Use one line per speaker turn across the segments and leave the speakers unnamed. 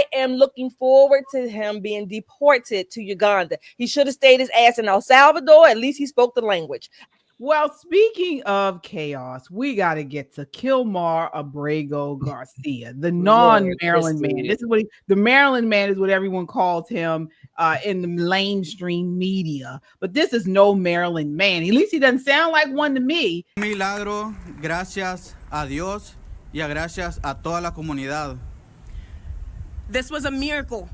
I am looking forward to him being deported to Uganda. He should have stayed his ass in El Salvador. At least he spoke the language.
Well, speaking of chaos, we got to get to Kilmar Abrego Garcia, the non-Maryland man. This is what the Maryland man is what everyone calls him in the mainstream media. But this is no Maryland man. At least he doesn't sound like one to me.
Milagro, gracias a Dios y gracias a toda la comunidad.
This was a miracle.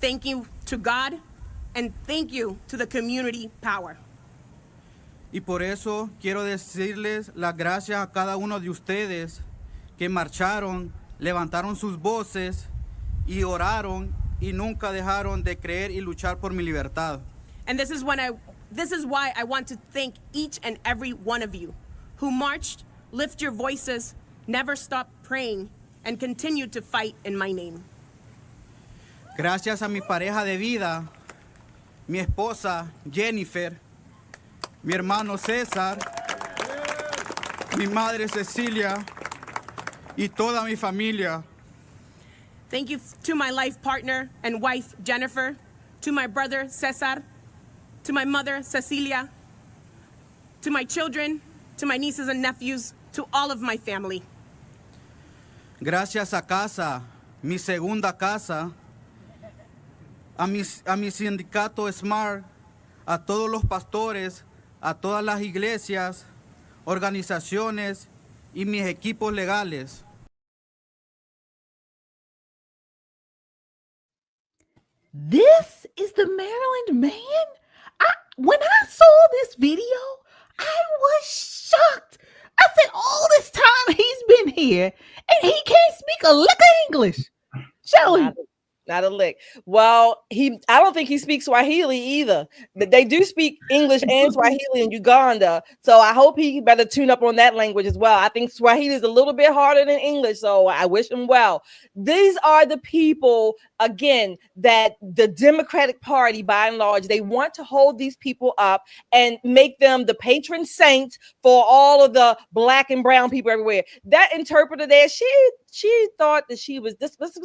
Thank you to God and thank you to the community power.
Y por eso quiero decirles las gracias a cada uno de ustedes que marcharon, levantaron sus voces y oraron y nunca dejaron de creer y luchar por mi libertad.
And this is why I want to thank each and every one of you who marched, lift your voices, never stopped praying, and continued to fight in my name.
Gracias a mi pareja de vida, mi esposa Jennifer, mi hermano César, mi madre Cecilia y toda mi familia.
Thank you to my life partner and wife Jennifer, to my brother Cesar, to my mother Cecilia, to my children, to my nieces and nephews, to all of my family.
Gracias a casa, mi segunda casa, a mi sindicato SMART, a todos los pastores, a todas las iglesias, organizaciones y mis equipos legales.
This is the Maryland man? When I saw this video, I was shocked. I said, all this time he's been here and he can't speak a lick of English. Shelly.
Not a lick. Well, I don't think he speaks Swahili either. But they do speak English and Swahili in Uganda. So I hope he better tune up on that language as well. I think Swahili is a little bit harder than English. So I wish him well. These are the people, again, that the Democratic Party, by and large, they want to hold these people up and make them the patron saints for all of the black and brown people everywhere. That interpreter there, she thought that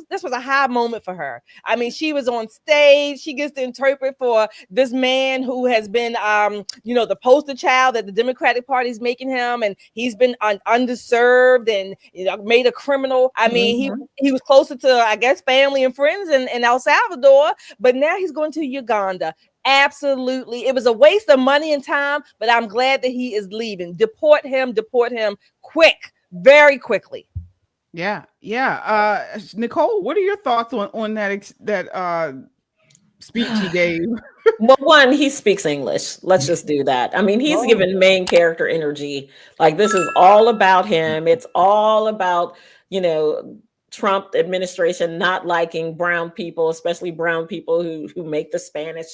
this was a high moment for her. I mean, she was on stage. She gets to interpret for this man who has been, the poster child that the Democratic Party is making him, and he's been underserved and made a criminal. I mean, he was closer to, I guess, family and friends in El Salvador, but now he's going to Uganda. Absolutely. It was a waste of money and time, but I'm glad that he is leaving. Deport him quick, very quickly.
Yeah. Nicole, what are your thoughts on that speech he gave?
Well, one, he speaks English. Let's just do that. I mean, he's given main character energy. Like, this is all about him. It's all about, Trump administration not liking brown people, especially brown people who make the Spanish.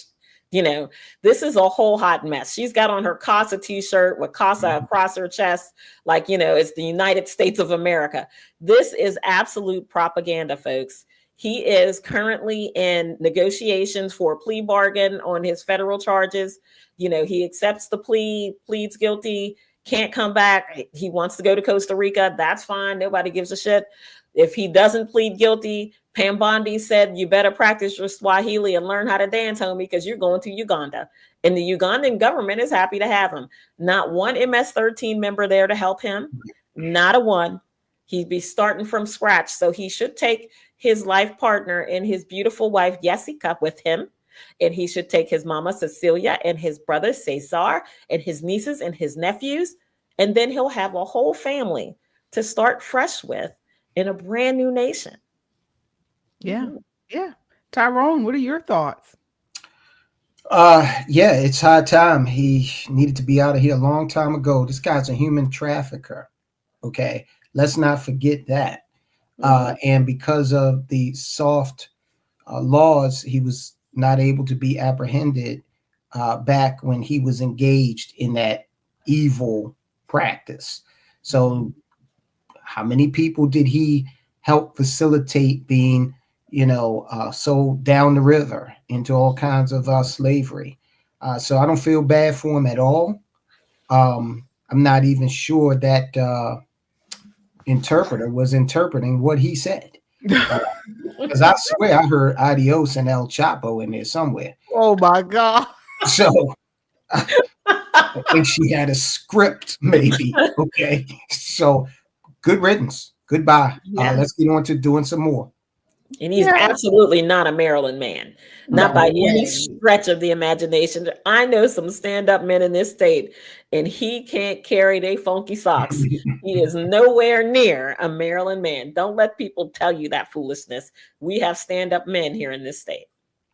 This is a whole hot mess. She's got on her CASA t-shirt with CASA across her chest, like, it's the United States of America. This is absolute propaganda, folks. He is currently in negotiations for a plea bargain on his federal charges. He accepts the plea, pleads guilty, can't come back. He wants to go to Costa Rica. That's fine. Nobody gives a shit. If he doesn't plead guilty, Pam Bondi said, you better practice your Swahili and learn how to dance, homie, because you're going to Uganda. And the Ugandan government is happy to have him. Not one MS-13 member there to help him. Not a one. He'd be starting from scratch. So he should take his life partner and his beautiful wife, Jessica, with him. And he should take his mama, Cecilia, and his brother, Cesar, and his nieces and his nephews. And then he'll have a whole family to start fresh with in a brand new nation.
Yeah. Tyrone, what are your thoughts?
It's high time. He needed to be out of here a long time ago. This guy's a human trafficker. Okay. Let's not forget that. And because of the soft laws, he was not able to be apprehended back when he was engaged in that evil practice. So how many people did he help facilitate being, sold down the river into all kinds of slavery? So I don't feel bad for him at all. I'm not even sure that interpreter was interpreting what he said. Because I swear I heard Adios and El Chapo in there somewhere.
Oh my God.
So I think she had a script, maybe. Okay. So good riddance. Goodbye.
Yeah.
Let's get on to doing some more.
And he's absolutely not a Maryland man, not by any stretch of the imagination. I know some stand-up men in this state, and he can't carry their funky socks. He is nowhere near a Maryland man. Don't let people tell you that foolishness. We have stand-up men here in this state.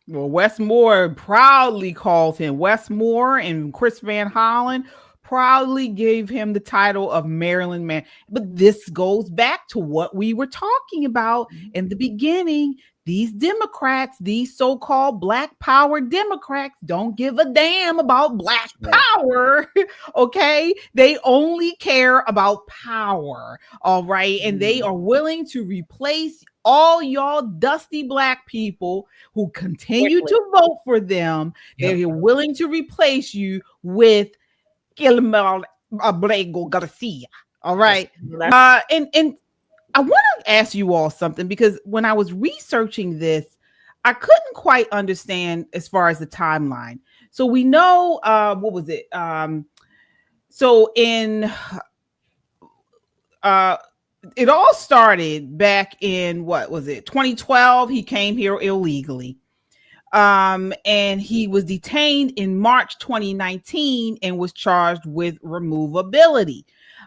Well, Wes Moore proudly calls him. Wes Moore and Chris Van Hollen proudly gave him the title of Maryland man. But this goes back to what we were talking about in the beginning. These Democrats, these so-called Black Power Democrats, don't give a damn about Black power. Okay, they only care about power. All right, and they are willing to replace all y'all dusty Black people who continue to vote for them. They're willing to replace you with Kilmar Abrego Garcia. All right. And I want to ask you all something, because when I was researching this, I couldn't quite understand as far as the timeline. So we know, what was it? So in, it all started back in, what was it? 2012. He came here illegally. And he was detained in March 2019 and was charged with removability.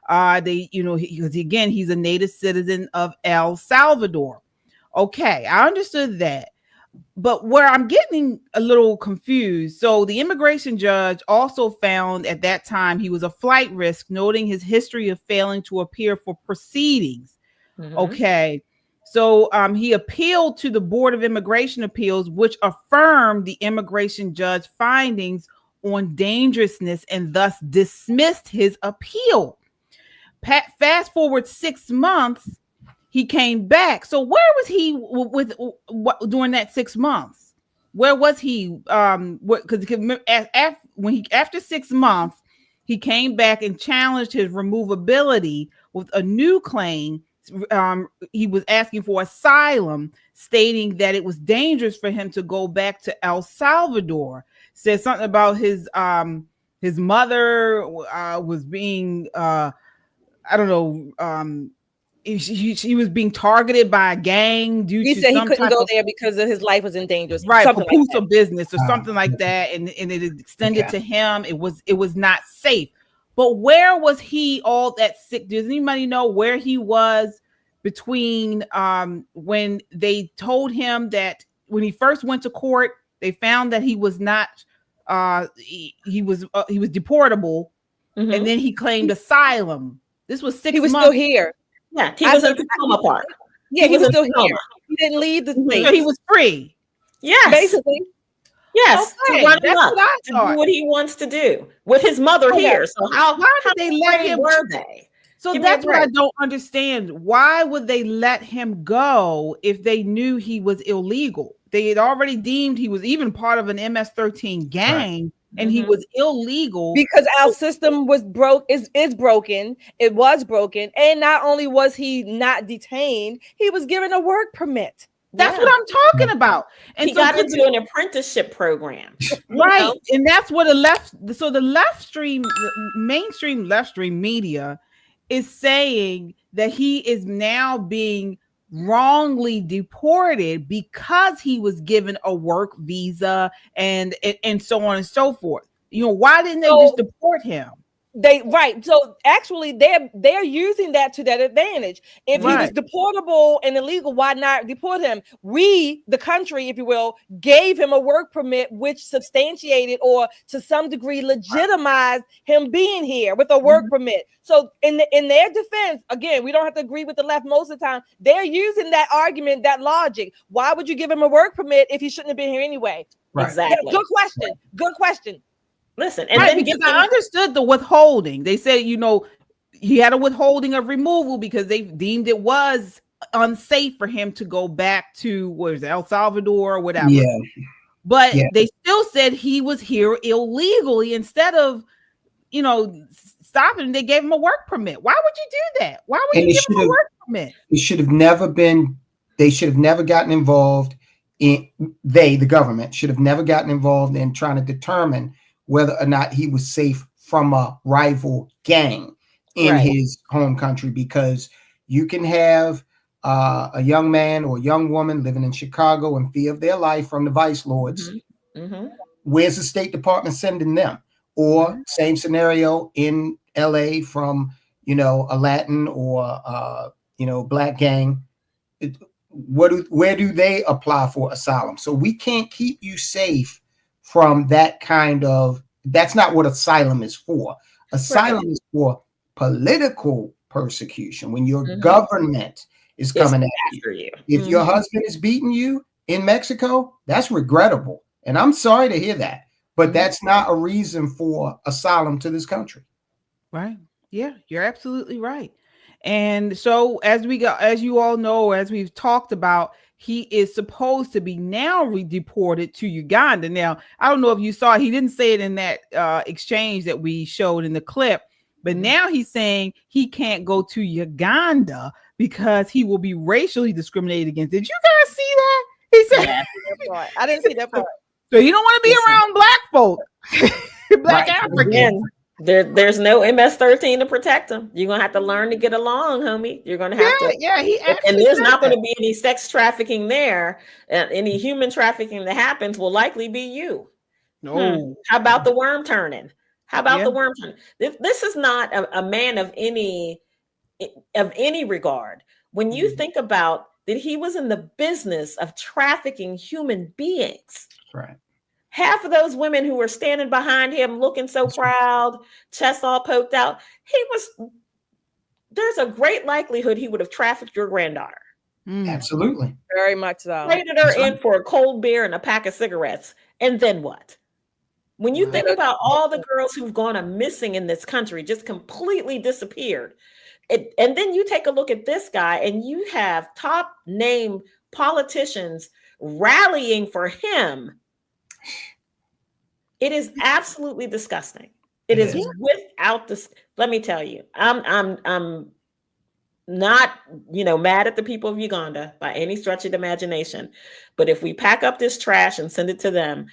Again, he's a native citizen of El Salvador. Okay, I understood that. But where I'm getting a little confused, so the immigration judge also found at that time he was a flight risk, noting his history of failing to appear for proceedings. Mm-hmm. Okay. So he appealed to the Board of Immigration Appeals, which affirmed the immigration judge findings on dangerousness and thus dismissed his appeal. Fast forward 6 months, he came back. So where was he during that 6 months? Where was he? Because after 6 months, he came back and challenged his removability with a new claim. He was asking for asylum, stating that it was dangerous for him to go back to El Salvador. Said something about his mother was being she was being targeted by a gang.
He said he couldn't go there because his life was in danger,
right? For business or something like that, and it extended to him. It was not safe. But where was he all that sick? Does anybody know where he was between when they told him that when he first went to court, they found that he was not he was deportable, mm-hmm. and then he claimed asylum. This was 6 months.
He was still here.
Yeah, he was in the Tacoma Park.
Yeah, he was still here. He didn't leave the state.
So he was free.
Yes,
basically.
Yes,
okay.
To run
That's
up,
what I
to
thought.
do what he wants to do with his mother here. So
why did they let him?
Were they?
So that's what I don't understand. Why would they let him go if they knew he was illegal? They had already deemed he was even part of an MS-13 gang, right. And he was illegal
because our system was is broken. It was broken, and not only was he not detained, he was given a work permit.
That's what I'm talking about. And
he got into an apprenticeship program.
Right. Know? And that's what the mainstream left stream media is saying that he is now being wrongly deported because he was given a work visa and so on and so forth. Why didn't they just deport him? So actually they're using that to their advantage. If he was deportable and illegal, why not deport him? We, the country, if you will, gave him a work permit which substantiated or to some degree legitimized him being here with a work permit. So in their defense, again, we don't have to agree with the left most of the time. They're using that argument, that logic. Why would you give him a work permit if he shouldn't have been here anyway?
Right. Exactly.
Good question.
Listen,
and then because I understood the withholding. They said, he had a withholding of removal because they deemed it was unsafe for him to go back to El Salvador or whatever.
Yeah.
But they still said he was here illegally. Instead of, stopping him, they gave him a work permit. Why would you do that? Why would you give him a work permit?
It should have never been. they should have never gotten involved in, the government should have never gotten involved in trying to determine whether or not he was safe from a rival gang in his home country, because you can have a young man or young woman living in Chicago in fear of their life from the vice lords. Where's the State Department sending them? Or same scenario in LA from, you know, a Latin or you know, black gang. Where do they apply for asylum? So we can't keep you safe from that kind of, that's not what asylum is for. Asylum is for political persecution, when your government is coming after you. If your husband is beating you in Mexico, that's regrettable. And I'm sorry to hear that, but that's not a reason for asylum to this country.
Right. Yeah, you're absolutely right. And so as you all know, as we've talked about, he is supposed to be now deported to Uganda. Now, I don't know if you saw, he didn't say it in that exchange that we showed in the clip, but now he's saying he can't go to Uganda because he will be racially discriminated against. Did you guys see that? He said,
I didn't see that part.
So you don't want to be around black folk, black Africans.
There's no MS-13 to protect them. You're gonna have to learn to get along, homie. You're gonna have to.
Yeah,
and there's not going to be any sex trafficking there. Any human trafficking that happens will likely be you.
No.
How about the worm turning? How about the worm turning? This is not a man of any regard. When you think about that, he was in the business of trafficking human beings.
Right.
Half of those women who were standing behind him looking so proud, chest all poked out, there's a great likelihood he would have trafficked your granddaughter.
Absolutely.
Very much so.
Traded her in for a cold beer and a pack of cigarettes. And then what? When you think about all the girls who've gone missing in this country, just completely disappeared. And then you take a look at this guy and you have top name politicians rallying for him. It is absolutely disgusting. It is without this. Let me tell you, I'm not, mad at the people of Uganda by any stretch of the imagination. But if we pack up this trash and send it to them,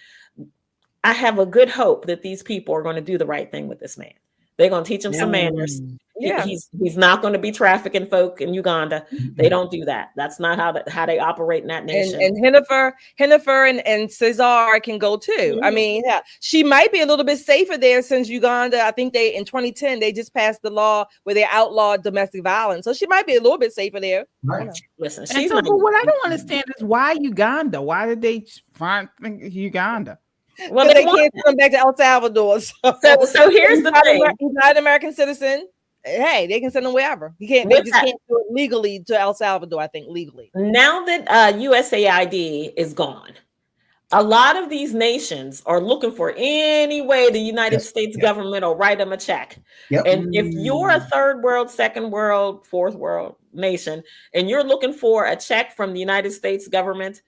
I have a good hope that these people are going to do the right thing with this man. They're going to teach him some manners. Yeah. He's not going to be trafficking folk in Uganda. They don't do that. That's not how they operate in that nation.
And Hennifer and Cesar can go too. I mean, she might be a little bit safer there since Uganda. I think in 2010 they just passed the law where they outlawed domestic violence, so she might be a little bit safer there.
Right.
Listen,
but what I don't understand is why Uganda? Why did they think Uganda?
Well, they can't come back to El Salvador.
So here's the thing:
he's not an American citizen. Hey, they can send him wherever. They just can't do it legally to El Salvador. I think legally.
Now that USAID is gone, a lot of these nations are looking for any way the United States government will write them a check. Yep. And if you're a third world, second world, fourth world nation, and you're looking for a check from the United States government,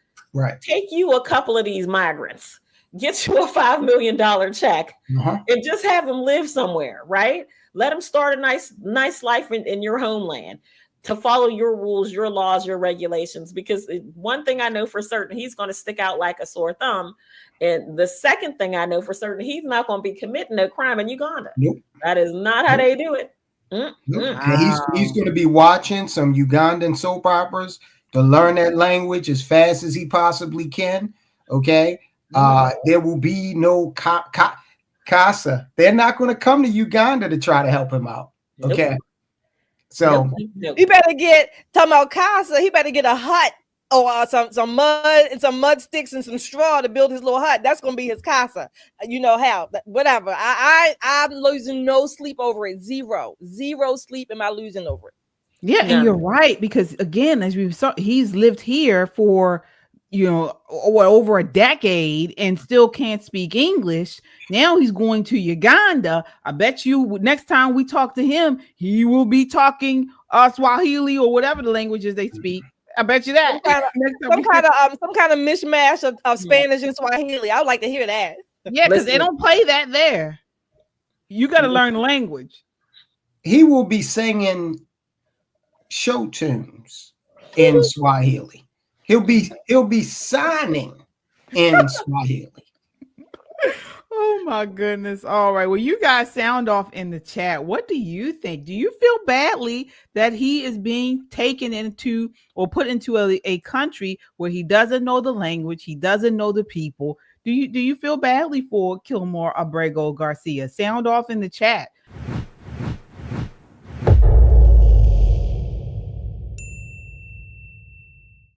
take you a couple of these migrants. Get you a $5 million check and just have them live somewhere, right? Let them start a nice life in your homeland to follow your rules, your laws, your regulations. Because one thing I know for certain, he's going to stick out like a sore thumb. And the second thing I know for certain, he's not going to be committing no crime in Uganda. Nope. That is not how they do it.
Nope. Wow. He's going to be watching some Ugandan soap operas to learn that language as fast as he possibly can. Okay. There will be no CASA. They're not going to come to Uganda to try to help him out. Okay. So
he better talking about CASA. He better get a hut or some mud and some mud sticks and some straw to build his little hut. That's going to be his CASA. You know how, whatever. I'm losing no sleep over it. Zero sleep am I losing over it.
Yeah. And you're right. Because again, as we saw, he's lived here for over a decade and still can't speak English. Now he's going to Uganda. I bet you next time we talk to him, he will be talking Swahili or whatever the languages they speak. I bet you that.
Some kind of mishmash of Spanish and Swahili. I would like to hear that.
Yeah, because they don't play that there. You got to learn the language.
He will be singing show tunes in Swahili. He'll be signing in Swahili.
Oh my goodness. All right. Well, you guys sound off in the chat. What do you think? Do you feel badly that he is being taken into or put into a country where he doesn't know the language, he doesn't know the people? Do you feel badly for Kilmar Abrego Garcia? Sound off in the chat.